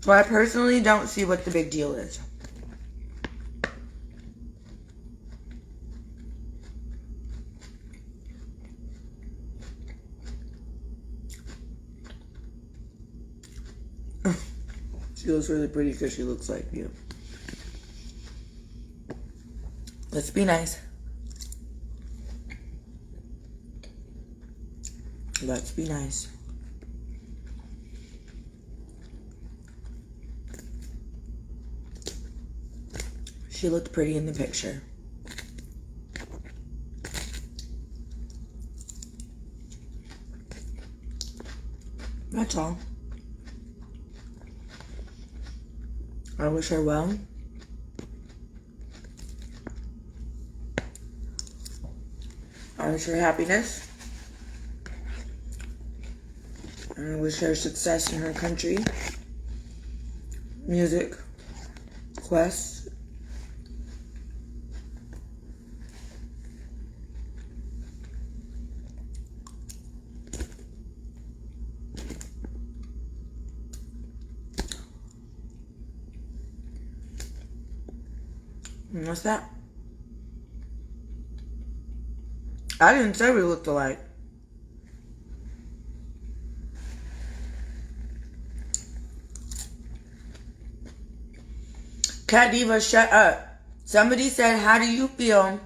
Well, I personally don't see what the big deal is. She looks really pretty because she looks like you. Let's be nice. Let's be nice. She looked pretty in the picture. That's all. I wish her well. I wish her happiness. I wish her success in her country. Music. Quests. And what's that? I didn't say we looked alike. Cat Diva, shut up. Somebody said, how do you feel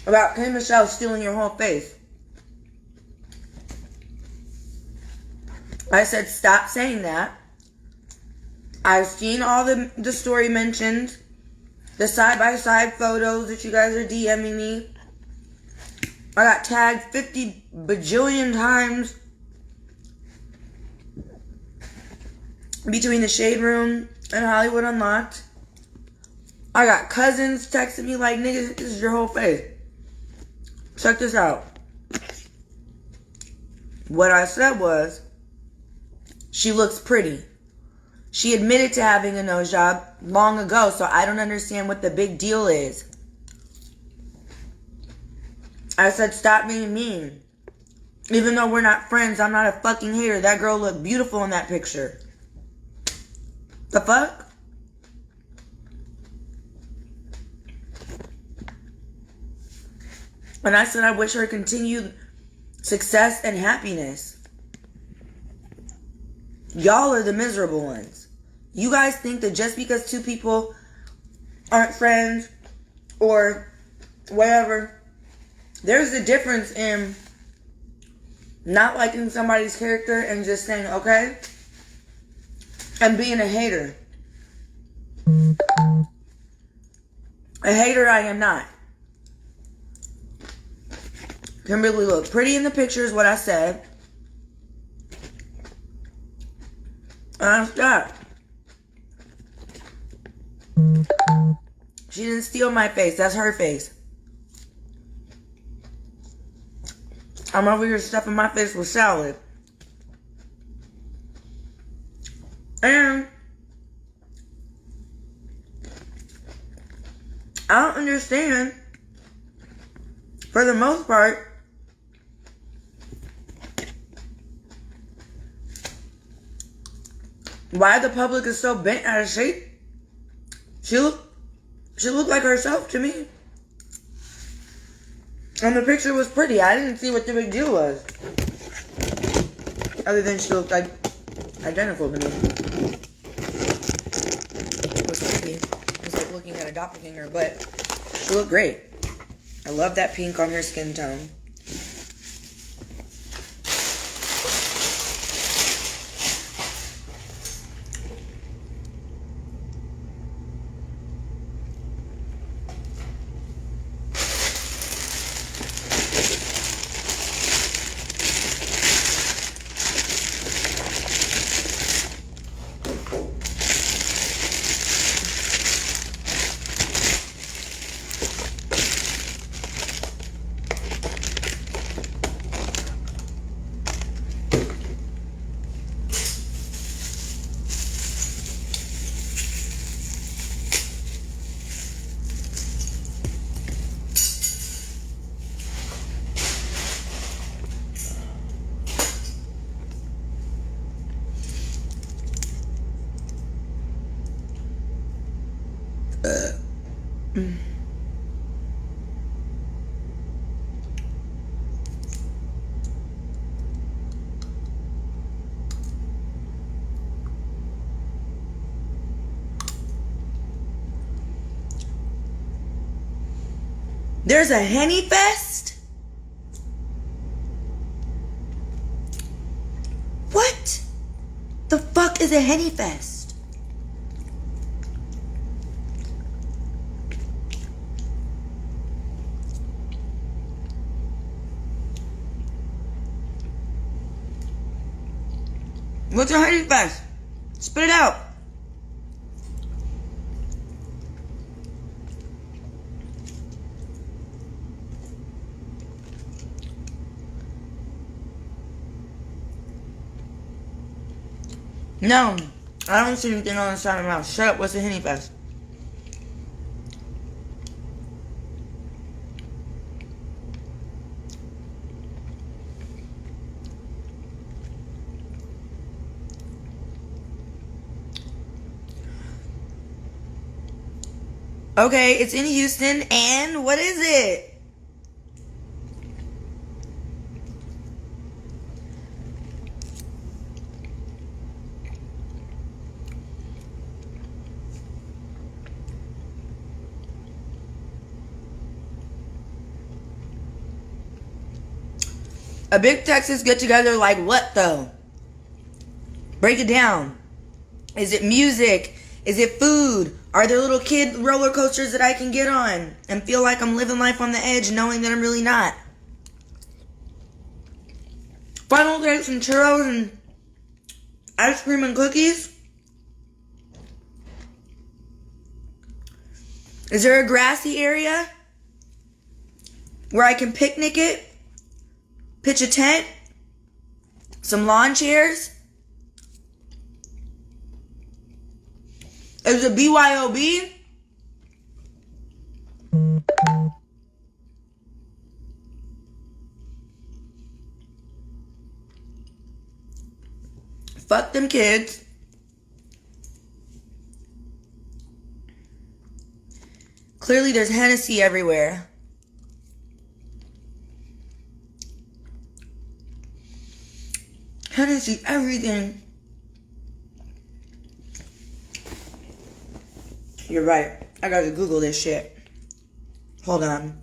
about K. Michelle stealing your whole face? I said, stop saying that. I've seen all the story mentioned. The side-by-side photos that you guys are DMing me. I got tagged 50 bajillion times between the Shade Room and Hollywood Unlocked. I got cousins texting me like, nigga, this is your whole face. Check this out. What I said was, she looks pretty. She admitted to having a nose job long ago, so I don't understand what the big deal is. I said, stop being mean. Even though we're not friends, I'm not a fucking hater. That girl looked beautiful in that picture. The fuck? And I said I wish her continued success and happiness. Y'all are the miserable ones. You guys think that just because two people aren't friends or whatever, there's a difference in not liking somebody's character and just saying, okay, and being a hater. A hater I am not. Kimberly looked pretty in the picture is what I said. And I stopped. She didn't steal my face. That's her face. I'm over here stuffing my face with salad. And I don't understand, for the most part, why the public is so bent out of shape. She looked like herself to me. And the picture was pretty. I didn't see what the big deal was. Other than she looked like identical to me. It was creepy. It was like looking at a doppelganger, but she looked great. I love that pink on her skin tone. There's a Henny Fest? What the fuck is a Henny Fest? What's a Henny Fest? Spit it out. No, I don't see anything on the side of my mouth. Shut up, what's a Henny Fest? Okay, it's in Houston, and what is it? A big Texas get together like what though? Break it down. Is it music? Is it food? Are there little kid roller coasters that I can get on and feel like I'm living life on the edge knowing that I'm really not? Funnel cakes and churros and ice cream and cookies? Is there a grassy area where I can picnic it? Pitch a tent? Some lawn chairs? Is it BYOB? Fuck them kids. Clearly there's Hennessy everywhere. Hennessy everything. You're right. I gotta Google this shit. Hold on.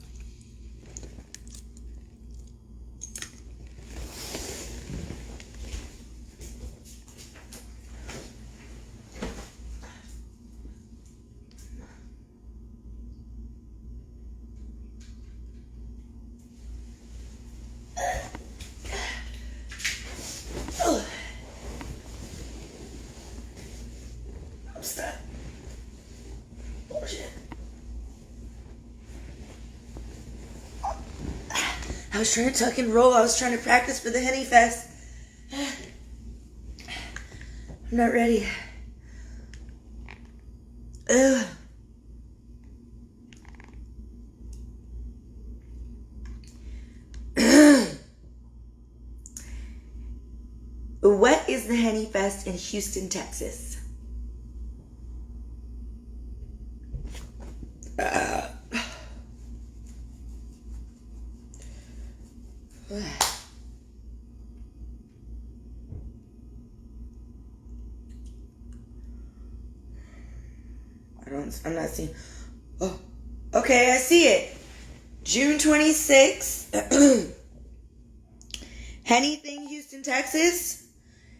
Stop. Bullshit. I was trying to tuck and roll. I was trying to practice for the Henny Fest. I'm not ready. Ugh. What is the Henny Fest in Houston, Texas? I'm not seeing. Oh, okay, I see it. June 26th. Anything, Houston, Texas?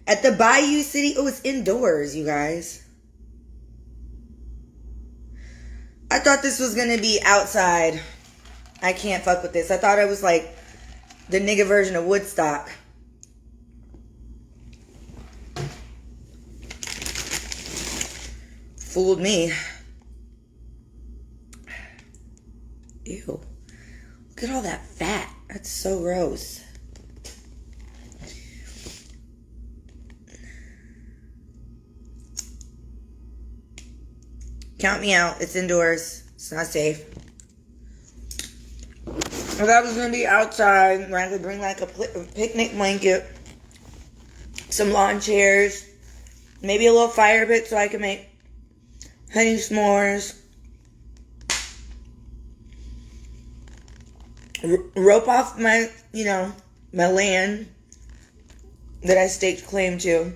At the Bayou City. Oh, it's indoors, you guys. I thought this was gonna be outside. I can't fuck with this. I thought it was like the nigga version of Woodstock. Fooled me. Ew. Look at all that fat. That's so gross. Count me out. It's indoors. It's not safe. I thought it was going to be outside where I could bring like a picnic blanket, some lawn chairs, maybe a little fire pit so I could make honey s'mores. rope off my, my land that I staked claim to.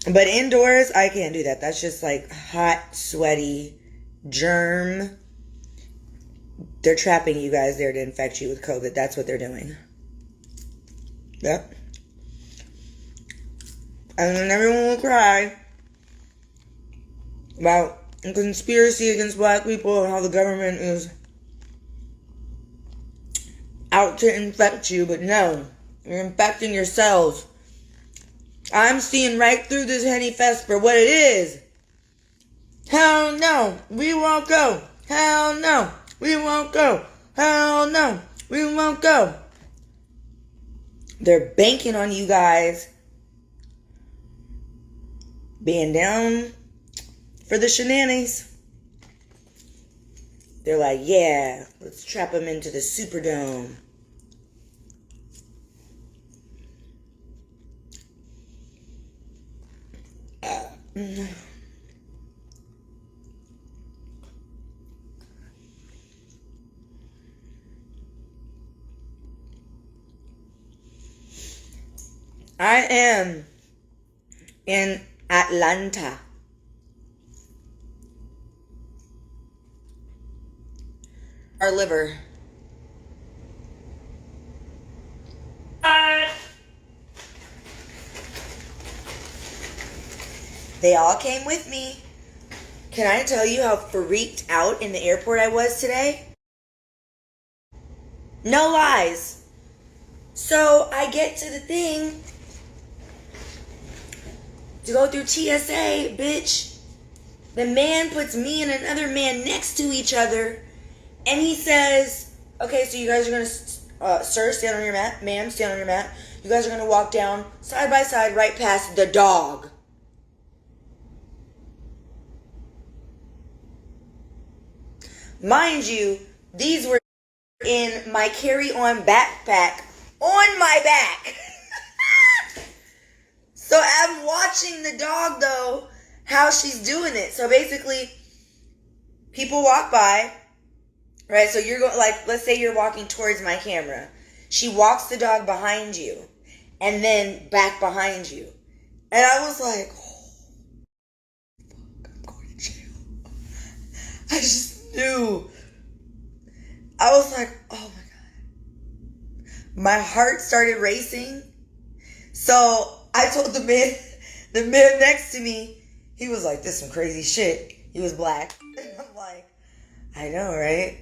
But indoors, I can't do that. That's just like hot, sweaty, germ. They're trapping you guys there to infect you with COVID. That's what they're doing. Yep. And then everyone will cry about a conspiracy against black people and how the government is out to infect you. But no, you're infecting yourselves. I'm seeing right through this Henny Fest for what it is. Hell no, we won't go. Hell no, we won't go. Hell no, we won't go. They're banking on you guys being down for the shenanigans. They're like, yeah, let's trap them into the Superdome. I am in Atlanta. Our liver. They all came with me. Can I tell you how freaked out in the airport I was today? No lies. So I get to the thing to go through TSA, bitch. The man puts me and another man next to each other, and he says, okay, so you guys are going to, sir, stand on your mat. Ma'am, stand on your mat. You guys are going to walk down side by side right past the dog. Mind you, these were in my carry-on backpack on my back. So I'm watching the dog, though, how she's doing it. So basically, people walk by, right? So you're going, like, let's say you're walking towards my camera. She walks the dog behind you and then back behind you. And I was like, oh, fuck, I'm going to jail. I just knew. I was like, oh my God. My heart started racing. So I told the man next to me, he was like, this is some crazy shit. He was black. And I'm like, I know, right?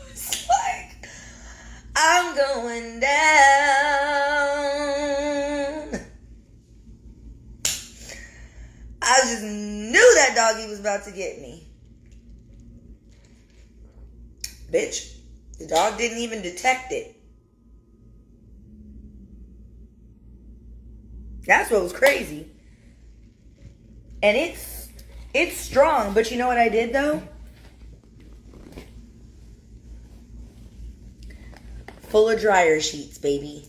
It's like, I'm going down. I just knew that doggy was about to get me. Bitch, the dog didn't even detect it. That's what was crazy. And it's strong, but you know what I did though? Full of dryer sheets, baby.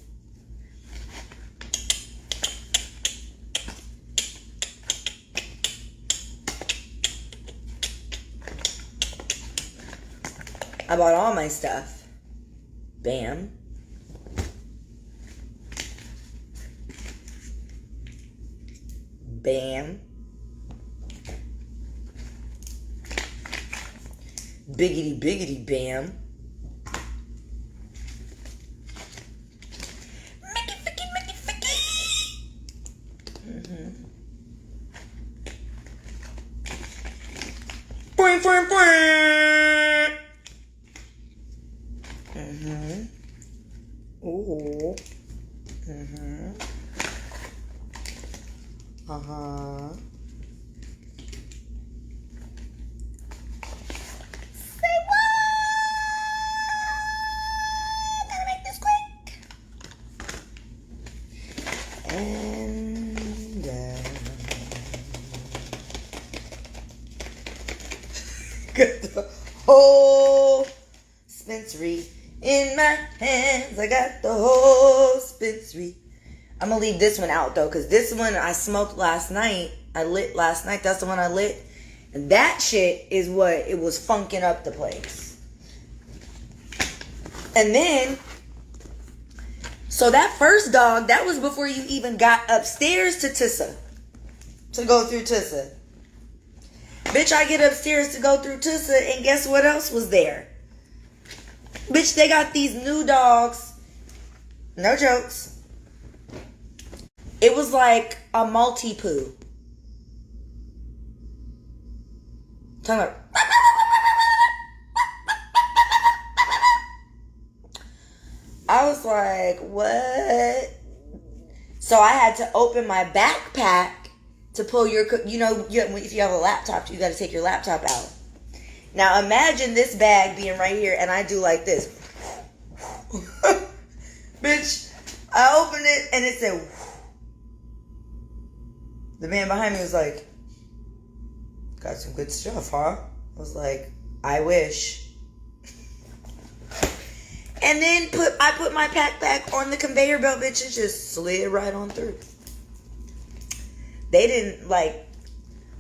I bought all my stuff. Bam. Bam. Biggity biggity bam. Mickey ficky Mickey ficky. Boing boing boing. Ooh. Say what? Gotta make this quick. And got the whole dispensary in my hands. I got the whole dispensary. I'm gonna leave this one out though, because this one I smoked last night. I lit last night. That's the one I lit. That shit is what it was funking up the place. And then, so that first dog, that was before you even got upstairs to Tissa. To go through Tissa. Bitch, I get upstairs to go through Tissa, and guess what else was there? Bitch, they got these new dogs. No jokes. It was like a multi-poo. Talking about. I was like, what? So I had to open my backpack to pull your, if you have a laptop, you got to take your laptop out. Now imagine this bag being right here and I do like this. Bitch, I opened it and it said, the man behind me was like, got some good stuff, huh? I was like, I wish. And then I put my pack back on the conveyor belt, bitch, and just slid right on through. They didn't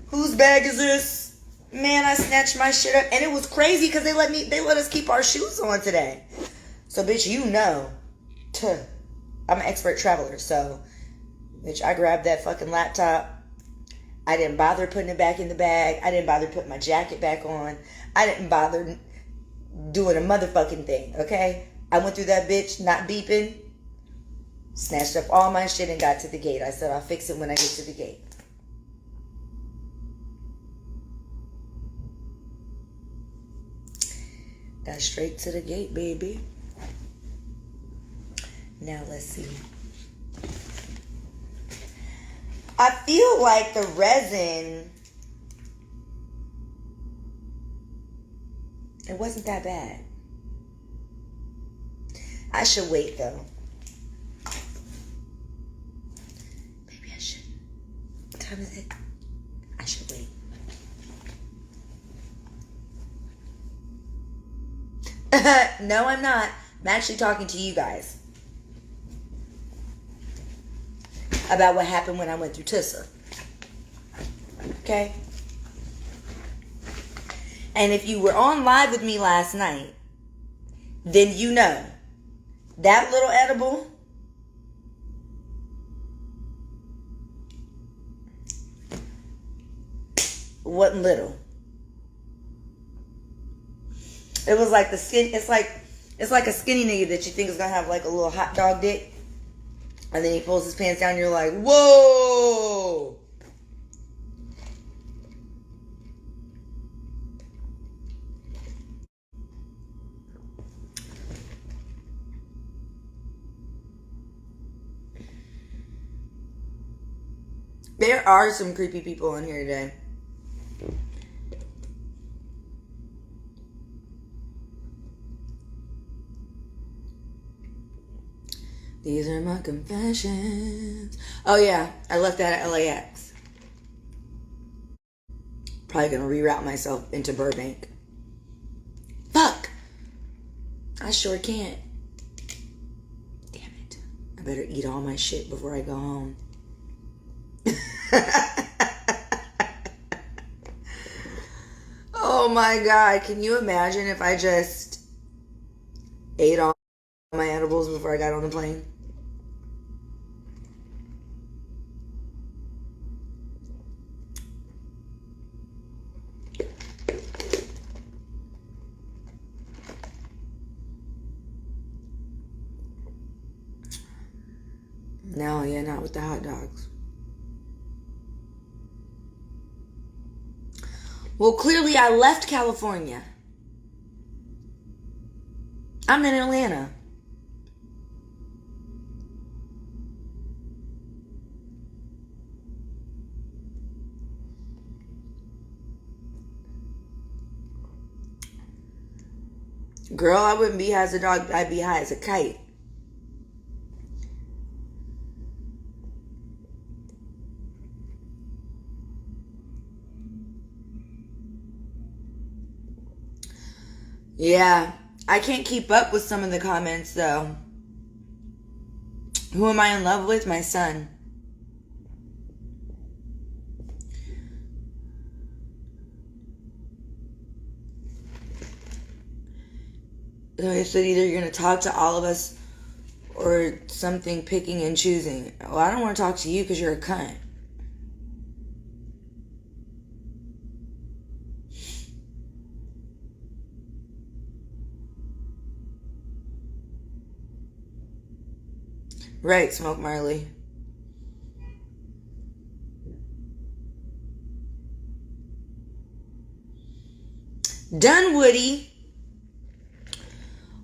whose bag is this? Man, I snatched my shit up. And it was crazy because they let us keep our shoes on today. So, bitch, I'm an expert traveler. So, bitch, I grabbed that fucking laptop. I didn't bother putting it back in the bag. I didn't bother putting my jacket back on. I didn't bother doing a motherfucking thing, okay? I went through that bitch, not beeping, snatched up all my shit and got to the gate. I said, I'll fix it when I get to the gate. Got straight to the gate, baby. Now, let's see. I feel like the resin, it wasn't that bad. I should wait though. Maybe I should. What time is it? I should wait. No, I'm not. I'm actually talking to you guys about what happened when I went through Tissa. Okay? And if you were on live with me last night, then you know that little edible wasn't little. It was like the skin. It's like a skinny nigga that you think is gonna have like a little hot dog dick, and then he pulls his pants down. And you're like, whoa. There are some creepy people in here today. These are my confessions. Oh yeah, I left that at LAX. Probably gonna reroute myself into Burbank. Fuck! I sure can't. Damn it. I better eat all my shit before I go home. Oh my God, can you imagine if I just ate all my edibles before I got on the plane? No, yeah, not with the hot dogs. Well, clearly I left California. I'm in Atlanta. Girl, I wouldn't be high as a dog. I'd be high as a kite. Yeah, I can't keep up with some of the comments though. Who am I in love with? My son. I said either you're going to talk to all of us or something, picking and choosing. Well, I don't want to talk to you because you're a cunt. Right, Smoke Marley. Dunwoody.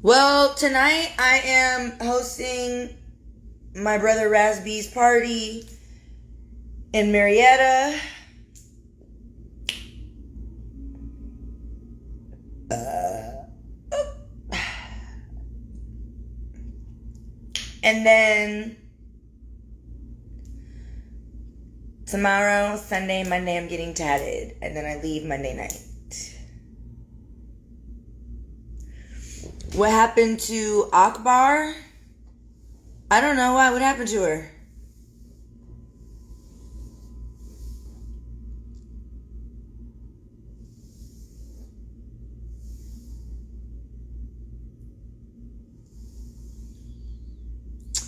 Well, tonight I am hosting my brother Rasby's party in Marietta. And then tomorrow, Sunday, Monday, I'm getting tatted. And then I leave Monday night. What happened to Akvar? I don't know. What happened to her?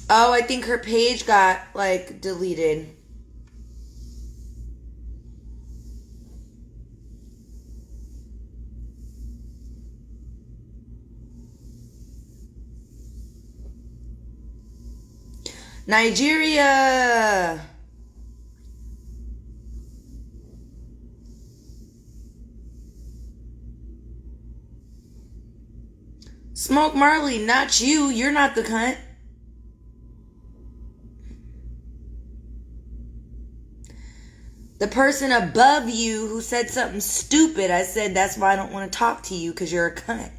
Oh, I think her page got, like, deleted. Nigeria! Smoke Marley, not you. You're not the cunt. The person above you who said something stupid, I said, that's why I don't want to talk to you, because you're a cunt.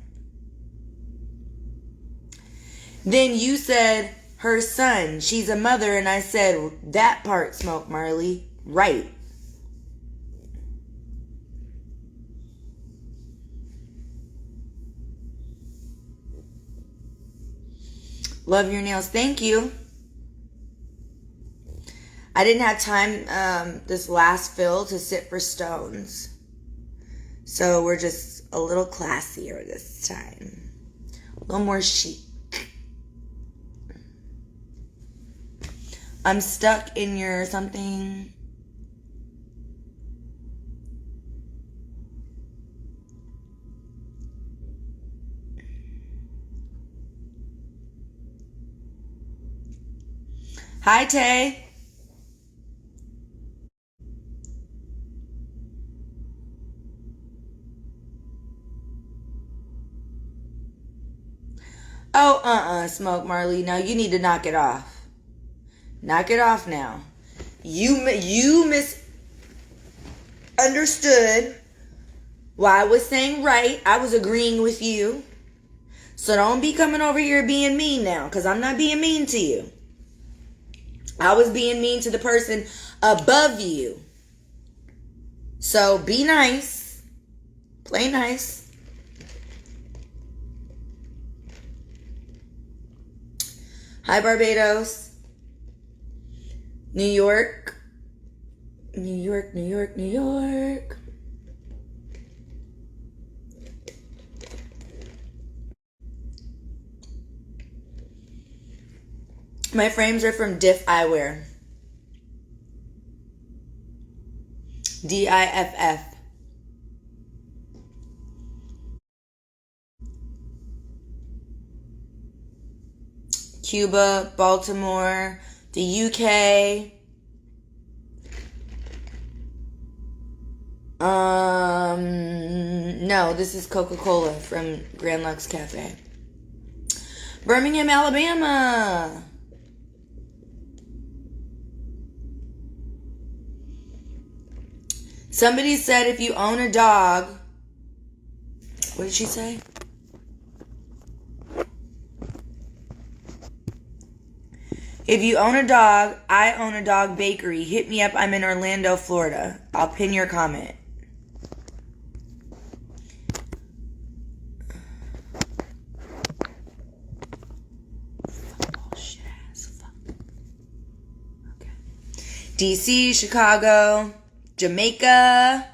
Then you said, her son, she's a mother, and I said, that part, Smoke Marley, right. Love your nails, thank you. I didn't have time this last fill to sit for stones. So we're just a little classier this time. A little more chic. I'm stuck in your something. Hi, Tay. Oh, Smoke Marley. Now you need to knock it off. Knock it off now. You misunderstood why I was saying right. I was agreeing with you. So don't be coming over here being mean now, because I'm not being mean to you. I was being mean to the person above you. So be nice. Play nice. Hi, Barbados. New York. New York, New York, New York. My frames are from Diff Eyewear. DIFF. Cuba, Baltimore, the UK. No, this is Coca-Cola from Grand Lux Cafe. Birmingham, Alabama. Somebody said if you own a dog, what did she say? If you own a dog, I own a dog bakery. Hit me up. I'm in Orlando, Florida. I'll pin your comment. Bullshit ass. Fuck. Okay. DC, Chicago, Jamaica,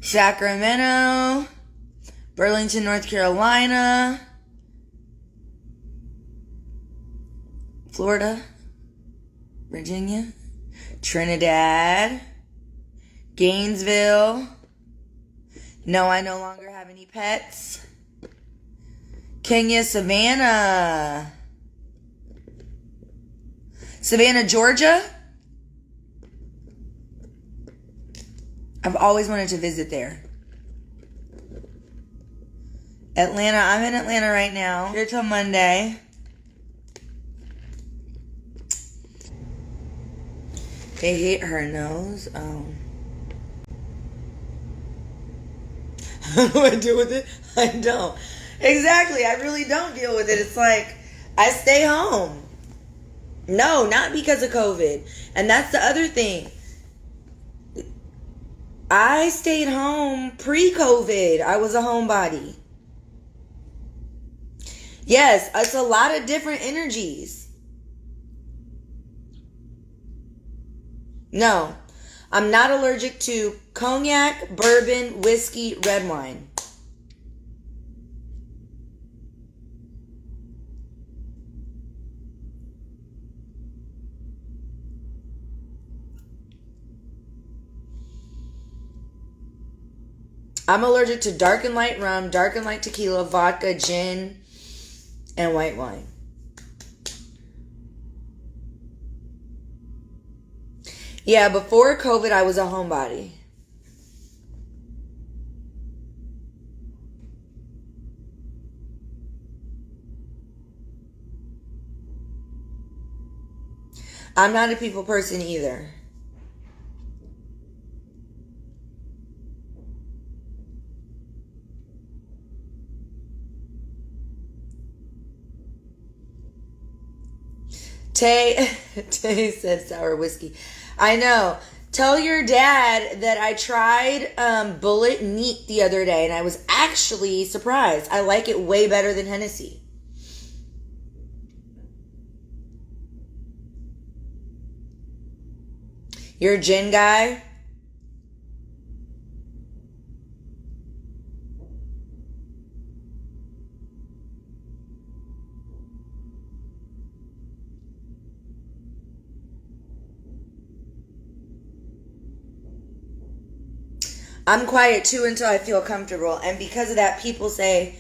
Sacramento, Burlington, North Carolina. Florida. Virginia. Trinidad. Gainesville. No, I no longer have any pets. Kenya, Savannah. Savannah, Georgia. I've always wanted to visit there. Atlanta. I'm in Atlanta right now. Here till Monday. They hate her nose. Oh. How do I deal with it? I don't. Exactly. I really don't deal with it. It's like, I stay home. No, not because of COVID. And that's the other thing. I stayed home pre-COVID. I was a homebody. Yes, it's a lot of different energies. No, I'm not allergic to cognac, bourbon, whiskey, red wine. I'm allergic to dark and light rum, dark and light tequila, vodka, gin, and white wine. Yeah, before COVID, I was a homebody. I'm not a people person either. Tay said sour whiskey. I know. Tell your dad that I tried Bullet Neat the other day, and I was actually surprised. I like it way better than Hennessy. You're a gin guy? I'm quiet too until I feel comfortable. And because of that, people say,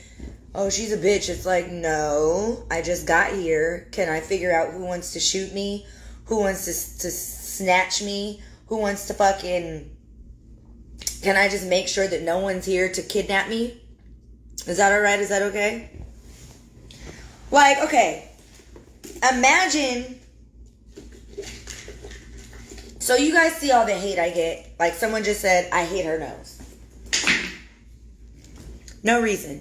oh, she's a bitch. It's like, no, I just got here. Can I figure out who wants to shoot me? Who wants to snatch me? Who wants to fucking... Can I just make sure that no one's here to kidnap me? Is that alright? Is that okay? Like, okay. Imagine... So you guys see all the hate I get. Like someone just said, I hate her nose. No reason.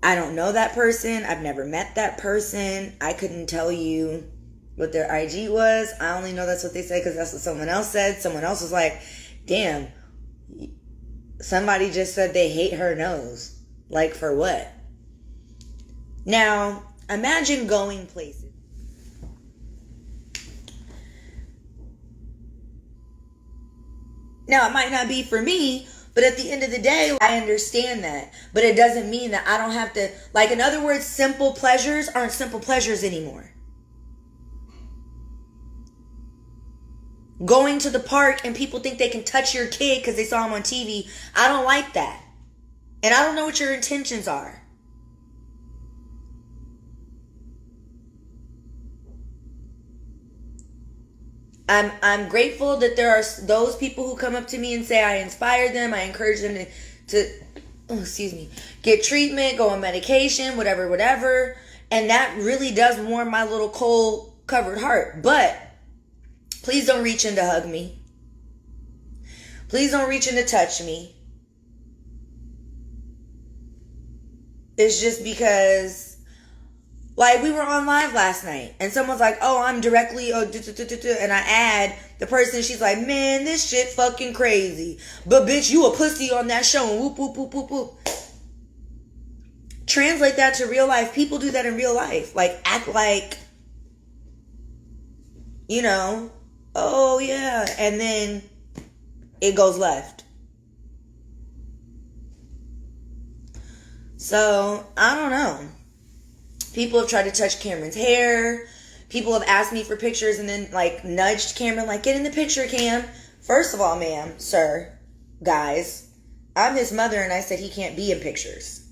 I don't know that person. I've never met that person. I couldn't tell you what their IG was. I only know that's what they said because that's what someone else said. Someone else was like, damn, somebody just said they hate her nose. Like for what? Now, imagine going places. Now, it might not be for me, but at the end of the day, I understand that. But it doesn't mean that I don't have to, like, in other words, simple pleasures aren't simple pleasures anymore. Going to the park and people think they can touch your kid because they saw him on TV. I don't like that. And I don't know what your intentions are. I'm grateful that there are those people who come up to me and say I inspire them. I encourage them to get treatment, go on medication, whatever. And that really does warm my little cold covered heart. But please don't reach in to hug me. Please don't reach in to touch me. It's just because... Like, we were on live last night, and someone's like, oh, I'm directly, and I add the person, she's like, man, this shit fucking crazy. But, bitch, you a pussy on that show, and whoop, whoop, whoop, whoop, whoop. Translate that to real life. People do that in real life. Like, act like, you know, oh, yeah, and then it goes left. So, I don't know. People have tried to touch Cameron's hair. People have asked me for pictures and then, like, nudged Cameron, like, get in the picture, Cam. First of all, ma'am, sir, guys, I'm his mother and I said he can't be in pictures.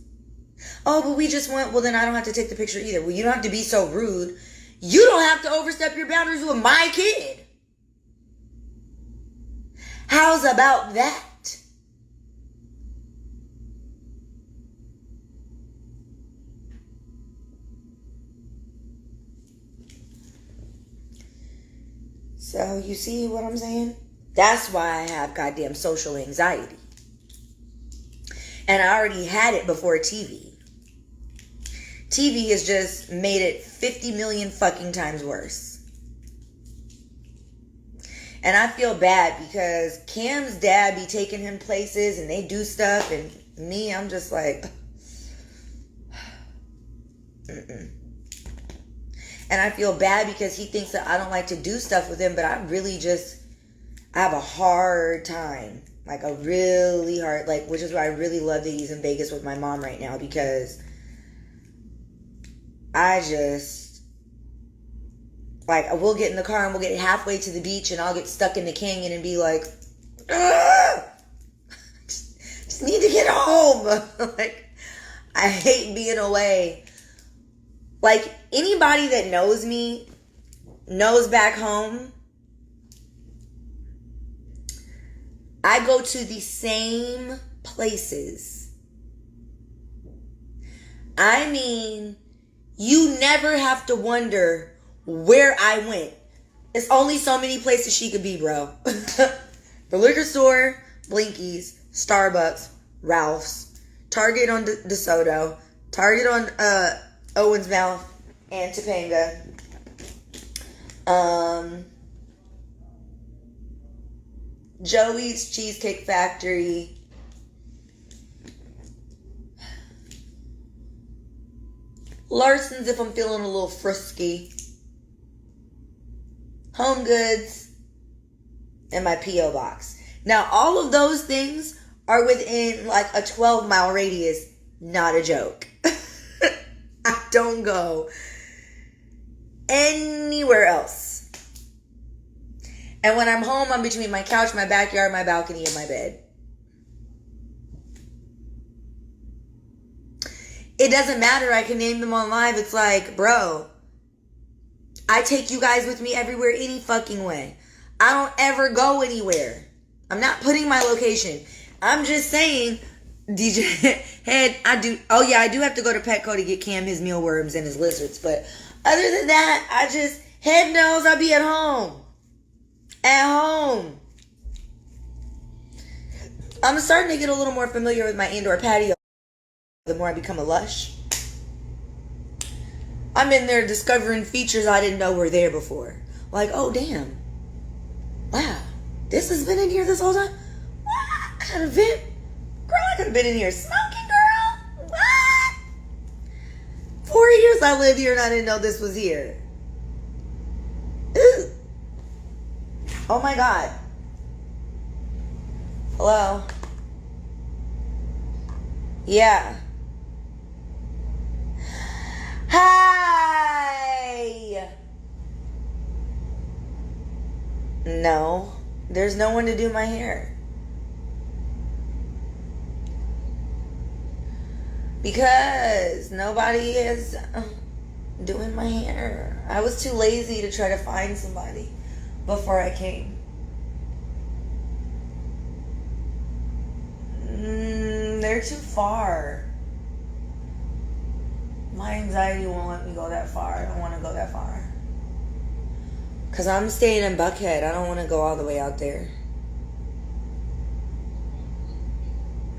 Oh, but we just want, well, then I don't have to take the picture either. Well, you don't have to be so rude. You don't have to overstep your boundaries with my kid. How's about that? So, you see what I'm saying? That's why I have goddamn social anxiety. And I already had it before TV. TV has just made it 50 million fucking times worse. And I feel bad because Cam's dad be taking him places and they do stuff. And me, I'm just like... Mm-mm. And I feel bad because he thinks that I don't like to do stuff with him, but I really just, I have a hard time. Like a really hard, like, which is why I really love that he's in Vegas with my mom right now, because I just, like, we'll get in the car and we'll get halfway to the beach and I'll get stuck in the canyon and be like, just need to get home. Like, I hate being away. Like, anybody that knows me knows back home, I go to the same places. I mean, you never have to wonder where I went. It's only so many places she could be, bro. The liquor store, Blinky's, Starbucks, Ralph's, Target on DeSoto, Target on Owens Mouth and Topanga. Joey's Cheesecake Factory. Larson's if I'm feeling a little frisky. Home Goods. And my P.O. Box. Now, all of those things are within like a 12-mile radius. Not a joke. I don't go anywhere else. And when I'm home, I'm between my couch, my backyard, my balcony, and my bed. It doesn't matter. I can name them on live. It's like, bro, I take you guys with me everywhere any fucking way. I don't ever go anywhere. I'm not putting my location. I'm just saying, DJ Head, I do have to go to Petco to get Cam his mealworms and his lizards. But other than that, I just, Head knows I'll be at home. At home. I'm starting to get a little more familiar with my indoor patio the more I become a lush. I'm in there discovering features I didn't know were there before. Like, oh damn. Wow. This has been in here this whole time? What? I could have been. Girl, I could have been in here smoking, girl. What? 4 years I lived here and I didn't know this was here. Ooh. Oh my God. Hello? Yeah. Hi! No. There's no one to do my hair. Because nobody is doing my hair. I was too lazy to try to find somebody before I came. They're too far. My anxiety won't let me go that far. I don't want to go that far. Because I'm staying in Buckhead. I don't want to go all the way out there.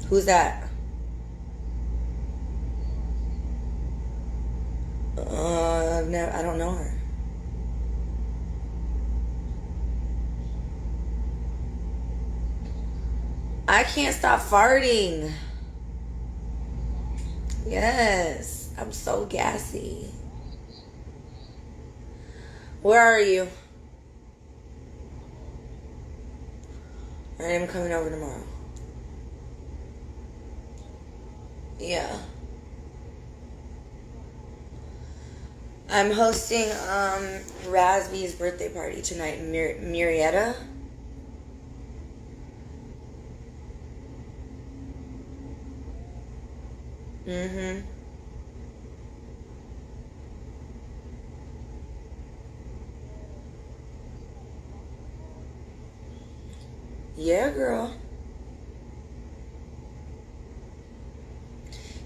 Who's that? I don't know her. I can't stop farting. Yes, I'm so gassy. Where are you? Alright, I'm coming over tomorrow. Yeah. I'm hosting Rasby's birthday party tonight in Murrieta. Mm-hmm. Yeah, girl.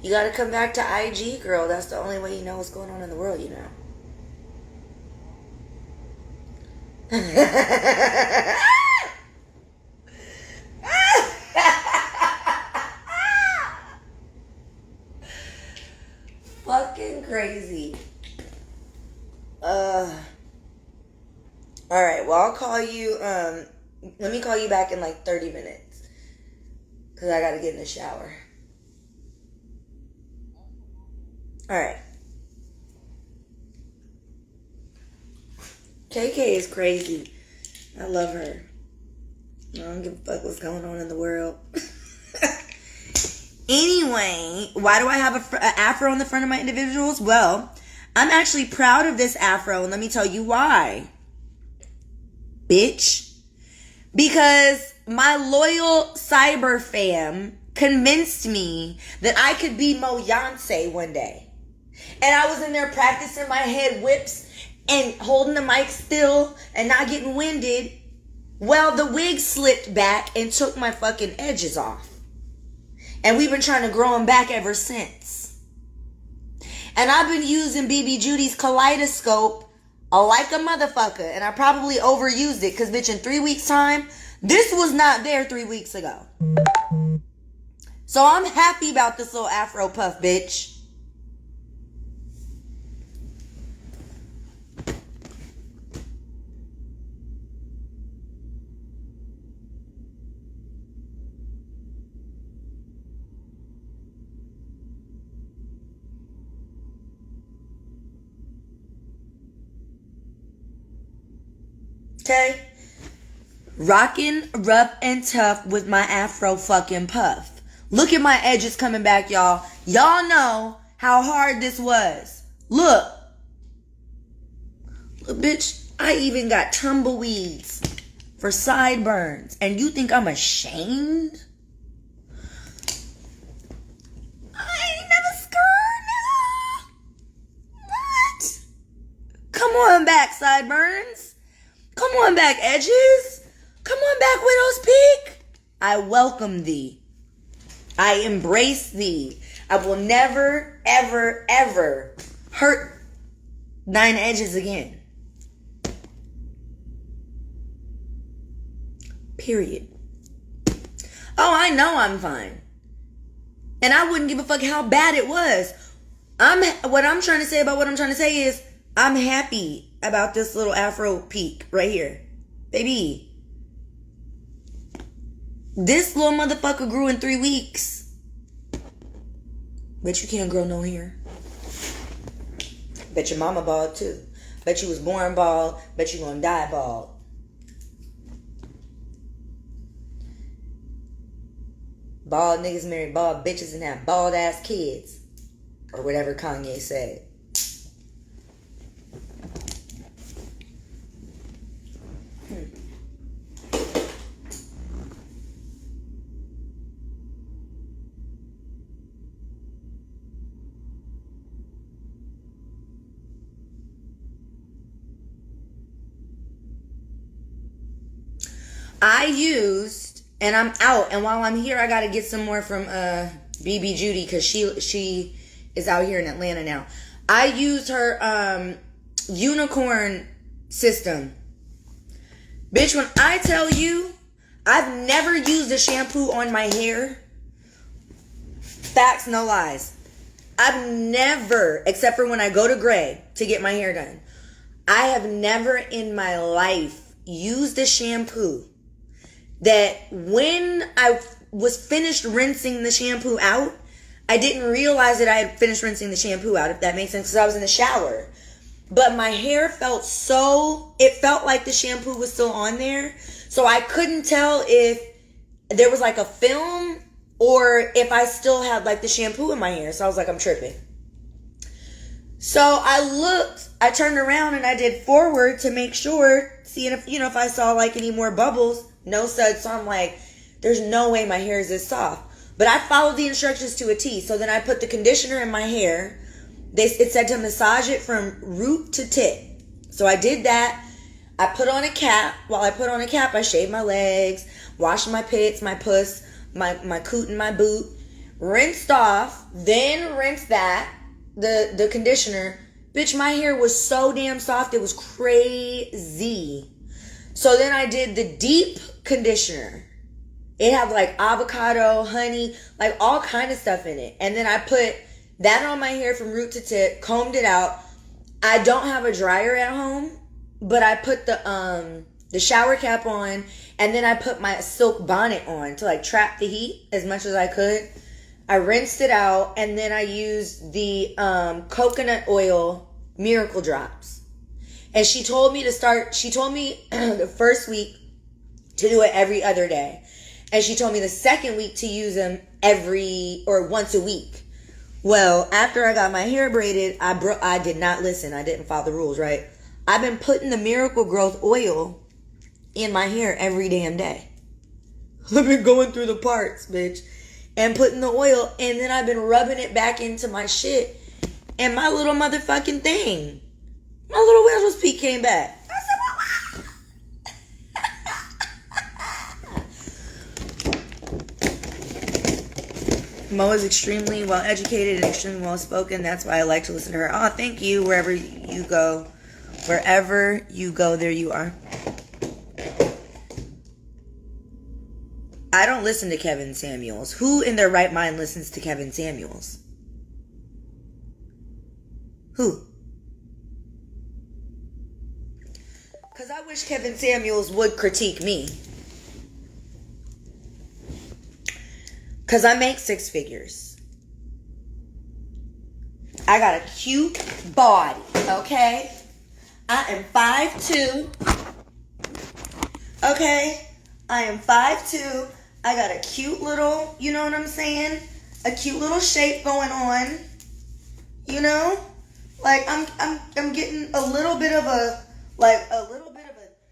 You gotta come back to IG, girl. That's the only way you know what's going on in the world, you know. Fucking crazy. Alright, well, I'll call you, let me call you back in like 30 minutes. Because I gotta get in the shower. Alright. KK is crazy. I love her. I don't give a fuck what's going on in the world. Anyway, why do I have an afro on the front of my individuals? Well, I'm actually proud of this afro, and let me tell you why. Bitch. Because my loyal cyber fam convinced me that I could be Moniece one day. And I was in there practicing my head whips and holding the mic still and not getting winded. Well, the wig slipped back and took my fucking edges off. And we've been trying to grow them back ever since. And I've been using BB Judy's kaleidoscope like a motherfucker. And I probably overused it because, bitch, in 3 weeks' time, this was not there 3 weeks ago. So I'm happy about this little afro puff, bitch. Okay? Rockin' rough and tough with my afro fucking puff. Look at my edges coming back, y'all. Y'all know how hard this was. Look. Look, bitch, I even got tumbleweeds for sideburns. And you think I'm ashamed? I ain't never scared, nigga. What? Come on back, sideburns. Come on back, edges. Come on back, Widow's Peak. I welcome thee. I embrace thee. I will never, ever, ever hurt thine edges again. Period. Oh, I know I'm fine. And I wouldn't give a fuck how bad it was. What I'm trying to say is I'm happy about this little afro peak right here. Baby. This little motherfucker grew in 3 weeks. Bet you can't grow no hair. Bet your mama bald too. Bet you was born bald. Bet you gonna die bald. Bald niggas marry bald bitches and have bald ass kids. Or whatever Kanye said. I used, and I'm out, and while I'm here, I gotta get some more from BB Judy because she is out here in Atlanta now. I used her unicorn system. Bitch, when I tell you, I've never used a shampoo on my hair. Facts, no lies. I've never, except for when I go to Greg to get my hair done, I have never in my life used a shampoo that when I was finished rinsing the shampoo out, I didn't realize that I had finished rinsing the shampoo out, if that makes sense, because I was in the shower. But my hair it felt like the shampoo was still on there. So I couldn't tell if there was like a film or if I still had like the shampoo in my hair. So I was like, I'm tripping. So I turned around and I did forward to make sure, seeing if, if I saw like any more bubbles. No suds. So I'm like, there's no way my hair is this soft. But I followed the instructions to a T. So then I put the conditioner in my hair. It said to massage it from root to tip. So I did that. I put on a cap. While I put on a cap, I shaved my legs, washed my pits, my puss, my coot and my boot, rinsed off, then rinsed the conditioner. Bitch, my hair was so damn soft, it was crazy. So then I did the deep conditioner. It had like avocado, honey, like all kind of stuff in it. And then I put that on my hair from root to tip, combed it out. I don't have a dryer at home, but I put the shower cap on, and then I put my silk bonnet on to like trap the heat as much as I could. I rinsed it out, and then I used the coconut oil miracle drops. And she told me the first week to do it every other day. And she told me the second week to use them once a week. Well, after I got my hair braided, I did not listen. I didn't follow the rules, right? I've been putting the Miracle Growth oil in my hair every damn day. I've been going through the parts, bitch, and putting the oil, and then I've been rubbing it back into my shit, and my little motherfucking thing, my little Wales peak came back. I said, wow. Mo is extremely well educated and extremely well spoken. That's why I like to listen to her. Oh, thank you. Wherever you go, there you are. I don't listen to Kevin Samuels. Who in their right mind listens to Kevin Samuels? Who? Because I wish Kevin Samuels would critique me. Because I make 6 figures. I got a cute body, okay? I am 5'2". Okay? I am 5'2". I got a cute little, you know what I'm saying? A cute little shape going on. You know? Like I'm getting a little bit of a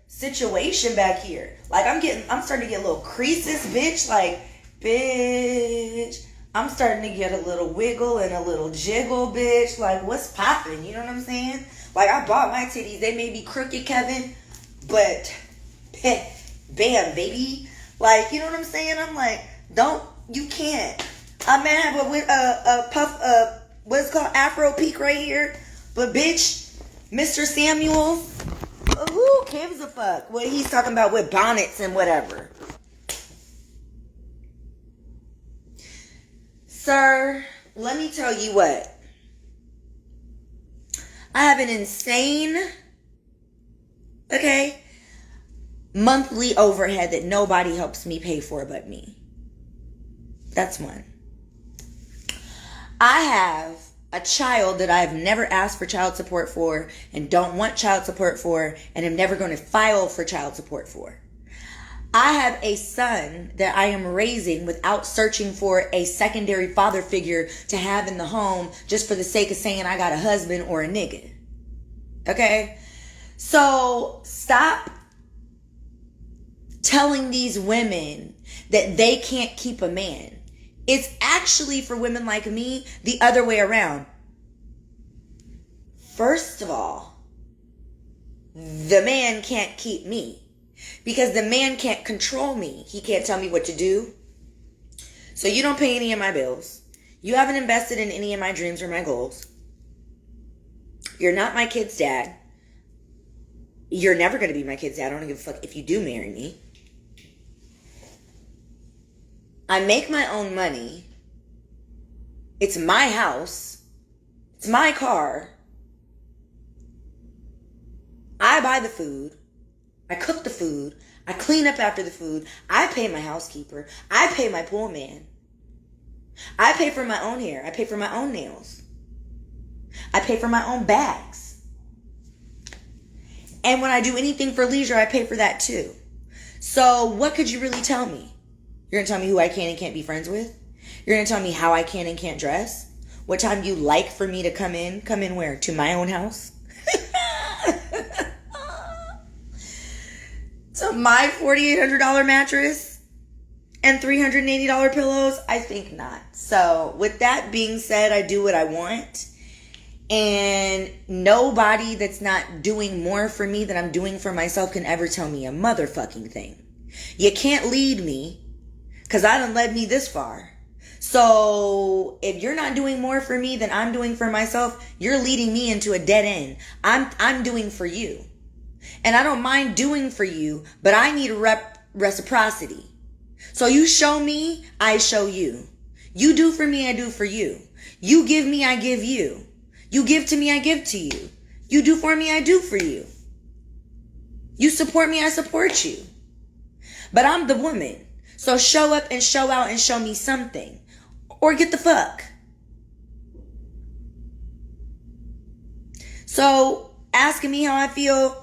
situation back here. Like I'm starting to get little creases, bitch. Like, bitch, I'm starting to get a little wiggle and a little jiggle, bitch. Like, what's popping? You know what I'm saying? Like, I bought my titties. They may be crooked, Kevin, but bam, baby. Like, you know what I'm saying? I'm like, you can't. I may have a puff, what's it called, Afro peak right here, but bitch, Mr. Samuel, who gives a fuck what he's talking about with bonnets and whatever? Sir, let me tell you what. I have an insane, monthly overhead that nobody helps me pay for but me. That's one. I have a child that I've never asked for child support for and don't want child support for and am never going to file for child support for. I have a son that I am raising without searching for a secondary father figure to have in the home just for the sake of saying I got a husband or a nigga. Okay? So stop telling these women that they can't keep a man. It's actually, for women like me, the other way around. First of all, the man can't keep me. Because the man can't control me. He can't tell me what to do. So you don't pay any of my bills. You haven't invested in any of my dreams or my goals. You're not my kid's dad. You're never going to be my kid's dad. I don't give a fuck if you do marry me. I make my own money. It's my house. It's my car. I buy the food. I cook the food. I clean up after the food. I pay my housekeeper. I pay my pool man. I pay for my own hair. I pay for my own nails. I pay for my own bags. And when I do anything for leisure, I pay for that too. So what could you really tell me? You're going to tell me who I can and can't be friends with? You're going to tell me how I can and can't dress? what time you like for me to come in. Come in where? To my own house? To my $4,800 mattress and $380 pillows? I think not. So with that being said, I do what I want. And nobody that's not doing more for me than I'm doing for myself can ever tell me a motherfucking thing. You can't lead me because I done led me this far. So if you're not doing more for me than I'm doing for myself, you're leading me into a dead end. I'm doing for you. And I don't mind doing for you, but I need reciprocity. So you show me, I show you. You do for me, I do for you. You give me, I give you. You give to me, I give to you. You do for me, I do for you. You support me, I support you. But I'm the woman. So show up and show out and show me something. Or get the fuck. So asking me how I feel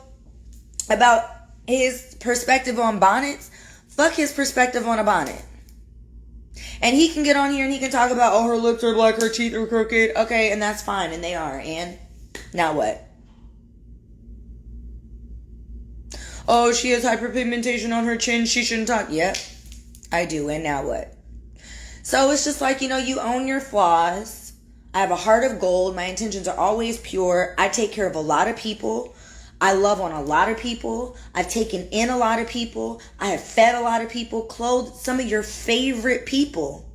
about his perspective on bonnets, fuck his perspective on a bonnet. And he can get on here and he can talk about, oh, her lips are black, her teeth are crooked. Okay, and that's fine, and they are. And now what? Oh, she has hyperpigmentation on her chin, she shouldn't talk. Yep, I do, and now what? So it's just like, you own your flaws. I have a heart of gold. My intentions are always pure. I take care of a lot of people. I love on a lot of people. I've taken in a lot of people. I have fed a lot of people, clothed some of your favorite people.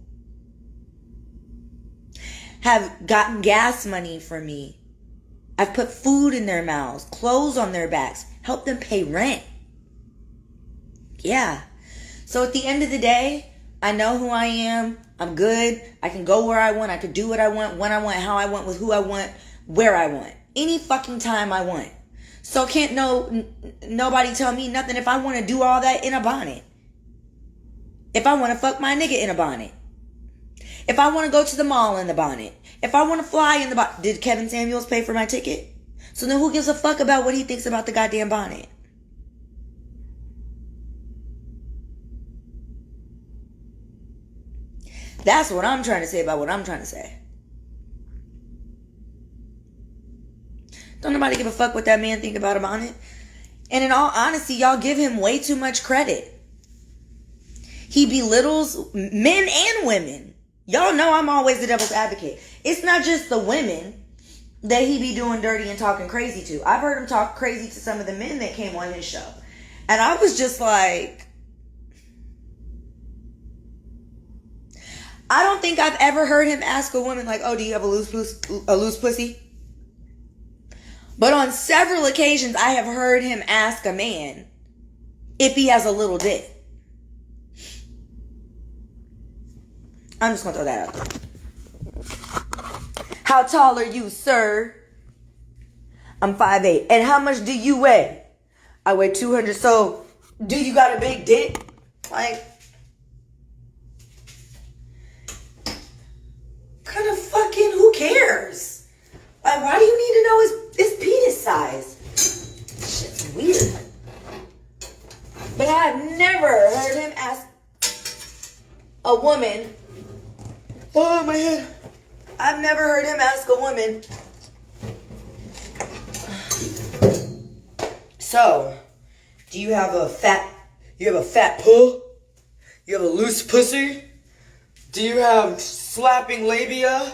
Have gotten gas money from me. I've put food in their mouths, clothes on their backs, helped them pay rent. Yeah. So at the end of the day, I know who I am. I'm good. I can go where I want. I can do what I want, when I want, how I want, with who I want, where I want. Any fucking time I want. So can't nobody tell me nothing if I want to do all that in a bonnet. If I want to fuck my nigga in a bonnet. If I want to go to the mall in the bonnet. If I want to fly in the bonnet. Did Kevin Samuels pay for my ticket? So then who gives a fuck about what he thinks about the goddamn bonnet? That's what I'm trying to say about what I'm trying to say. Don't nobody give a fuck what that man think about a bonnet. And in all honesty, y'all give him way too much credit. He belittles men and women. Y'all know I'm always the devil's advocate. It's not just the women that he be doing dirty and talking crazy to. I've heard him talk crazy to some of the men that came on his show. And I was just like, I don't think I've ever heard him ask a woman like, oh, do you have a loose pussy? But on several occasions, I have heard him ask a man if he has a little dick. I'm just going to throw that out there. How tall are you, sir? I'm 5'8". And how much do you weigh? I weigh 200. So, do you got a big dick? Like, kind of fucking, who cares? Like, why do you need to know his penis size? Shit's weird. But I've never heard him ask a woman. Oh, my head. I've never heard him ask a woman. So, do you have a fat pull? You have a loose pussy? Do you have slapping labia?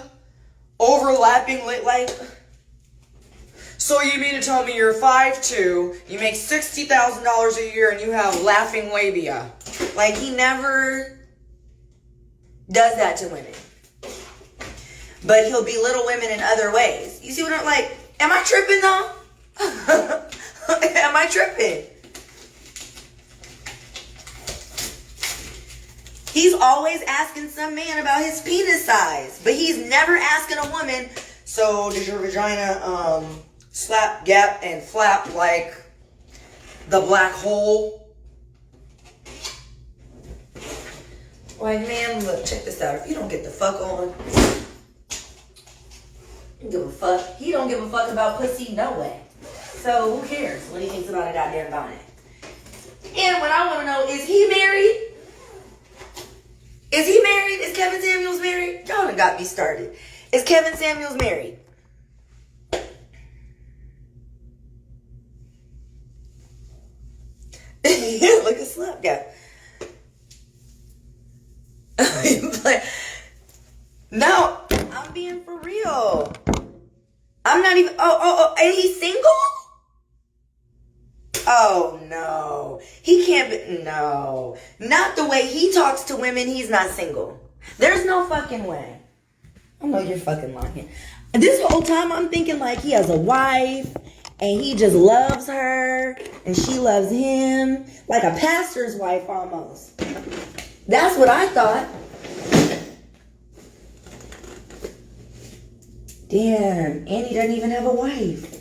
Overlapping, like, so you mean to tell me you're 5'2", you make $60,000 a year, and you have laughing labia? Like, he never does that to women. But he'll belittle women in other ways. You see what I'm like? Am I tripping though? Am I tripping? He's always asking some man about his penis size, but he's never asking a woman, so does your vagina slap, gap, and flap like the black hole? Like, man, look, check this out. If you don't get the fuck on, you don't give a fuck. He don't give a fuck about pussy, no way. So who cares what he thinks about a goddamn bonnet? And what I want to know, is he married? Is he married? Is Kevin Samuels married? Y'all done got me started. Is Kevin Samuels married? Look at Slap guy. But no, I'm being for real. I'm not even. And he's single? Oh no, he can't be. No, not the way he talks to women. He's not single. There's no fucking way. I know you're fucking lying. This whole time I'm thinking like he has a wife and he just loves her and she loves him, like a pastor's wife almost. That's what I thought. Damn, and he doesn't even have a wife.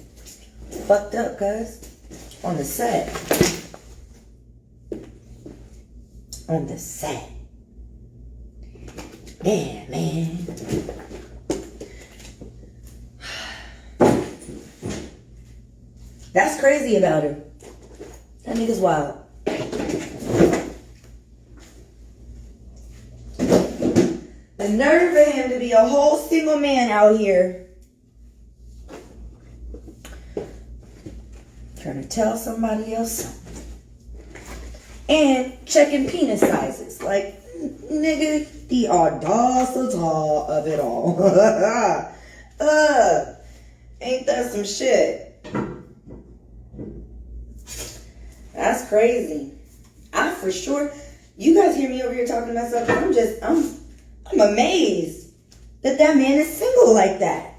Fucked up, cuz. On the set. On the set. Damn, man. That's crazy about him. That nigga's wild. The nerve of him to be a whole single man out here trying to tell somebody else something. And checking penis sizes. Like, nigga, the audacity of it all. Ain't that some shit? That's crazy. I for sure, you guys hear me over here talking about something. I'm amazed that man is single like that.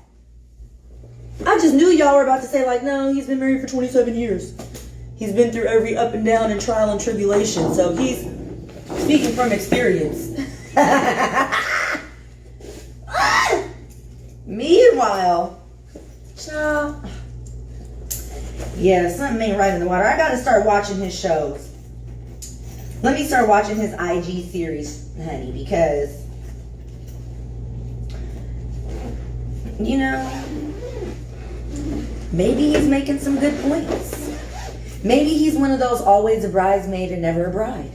I just knew y'all were about to say like, no, he's been married for 27 years. He's been through every up and down and trial and tribulation. So he's speaking from experience. Meanwhile, child, yeah, something ain't right in the water. I gotta start watching his shows. Let me start watching his IG series, honey, because, you know, maybe he's making some good points. Maybe he's one of those always a bridesmaid and never a bride.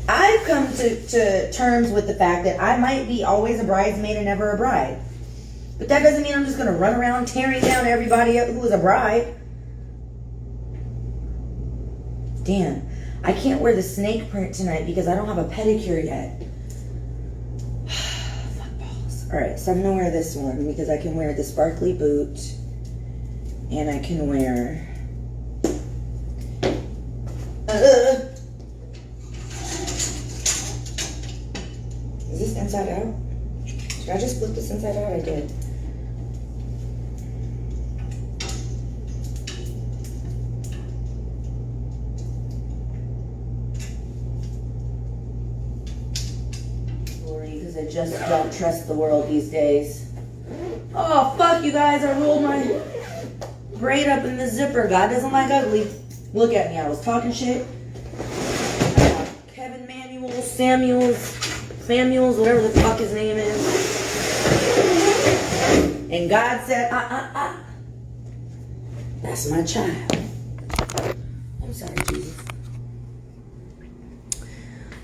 I've come to terms with the fact that I might be always a bridesmaid and never a bride. But that doesn't mean I'm just going to run around tearing down everybody who is a bride. Damn, I can't wear the snake print tonight because I don't have a pedicure yet. Fuck balls. Alright, so I'm going to wear this one because I can wear the sparkly boot. And I can wear... Is this inside out? Should I just flip this inside out? I did. Because I just don't trust the world these days. Oh, fuck you guys. I rolled my braid up in the zipper. God doesn't like ugly. Look at me. I was talking shit. Kevin Samuels, whatever the fuck his name is. And God said, that's my child. I'm sorry, Jesus.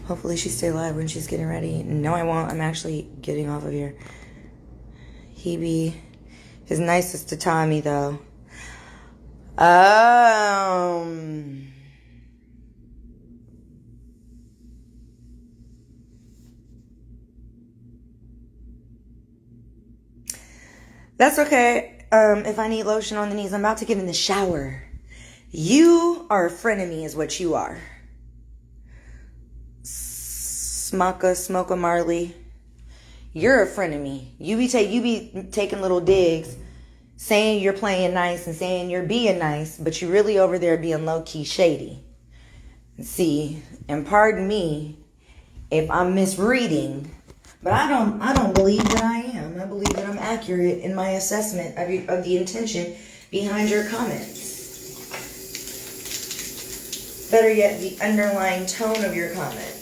Hopefully she stay alive when she's getting ready. No, I won't. I'm actually getting off of here. He be his nicest to Tommy, though. That's okay. If I need lotion on the knees, I'm about to get in the shower. You are a friend of me is what you are. Smoka Marley. You're a friend of me. You be taking little digs, saying you're playing nice and saying you're being nice, but you're really over there being low-key shady. See, and pardon me if I'm misreading, but I don't believe that I am. I believe that I'm accurate in my assessment of the intention behind your comments. Better yet, the underlying tone of your comments.